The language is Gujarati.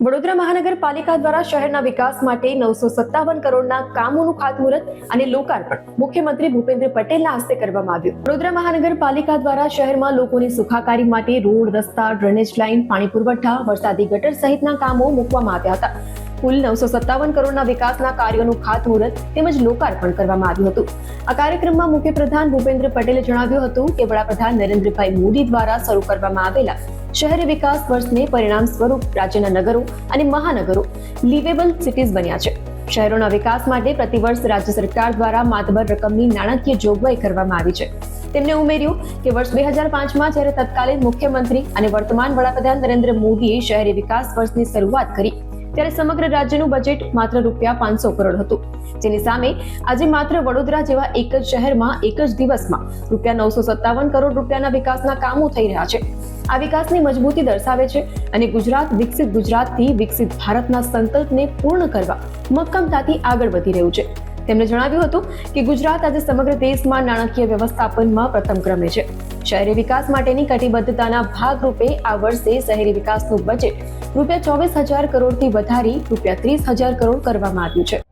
વડોદરા મહાનગરપાલિકા દ્વારા શહેરના વિકાસ માટે 957 કરોડના કામોનું ખાતમુહૂર્ત અને લોકાર્પણ મુખ્યમંત્રી ભૂપેન્દ્ર પટેલના હસ્તે કરવામાં આવ્યું। વડોદરા મહાનગરપાલિકા દ્વારા શહેરમાં લોકોની સુખાકારી માટે રોડ, રસ્તા, ડ્રેનેજ લાઇન, પાણી પુરવઠા, વરસાદી ગટર સહિતના કામો મૂકવામાં આવ્યા હતા। કુલ 957 કરોડના વિકાસના કાર્યોનું ખાતમુહૂર્ત તેમજ લોકાર્પણ કરવામાં આવ્યું હતું। આ કાર્યક્રમમાં મુખ્યપ્રધાન ભૂપેન્દ્ર પટેલે જણાવ્યું હતું કે વડાપ્રધાન નરેન્દ્રભાઈ મોદી દ્વારા શરૂ કરવામાં આવેલા શહેરી વિકાસ વર્ષને પરિણામ સ્વરૂપ રાજ્યના નગરો અને મહાનગરો લિવેબલ સિટીઝ બન્યા છે। શહેરોના વિકાસ માટે પ્રતિવર્ષ રાજ્ય સરકાર દ્વારા માતબર રકમની નાણાકીય જોગવાઈ કરવામાં આવી છે। તેમણે ઉમેર્યું કે વર્ષ 2005માં જ્યારે તત્કાલીન મુખ્યમંત્રી અને વર્તમાન વડાપ્રધાન નરેન્દ્ર મોદીએ શહેરી વિકાસ વર્ષની શરૂઆત કરી ત્યારે સમગ્ર રાજ્યનું બજેટ માત્ર ₹500 કરોડ હતું, જેની સામે આજે માત્ર વડોદરા જેવા એક જ શહેરમાં એક જ દિવસમાં ₹957 કરોડ રૂપિયાના વિકાસના કામો થઈ રહ્યા છે। આ વિકાસની મજબૂતી દર્શાવે છે અને ગુજરાત વિકસિત ગુજરાતથી વિકસિત ભારતના સંકલ્પને પૂર્ણ કરવા મક્કમતાથી આગળ વધી રહ્યું છે। તેમણે જણાવ્યું હતું કે ગુજરાત આજે સમગ્ર દેશમાં નાણાકીય વ્યવસ્થાપનમાં પ્રથમ ક્રમે છે। શહેરી વિકાસ માટેની કટિબદ્ધતાના ભાગરૂપે આ વર્ષે શહેરી વિકાસનું બજેટ ₹24,000 કરોડથી વધારી ₹30,000 કરોડ કરવામાં આવ્યું છે।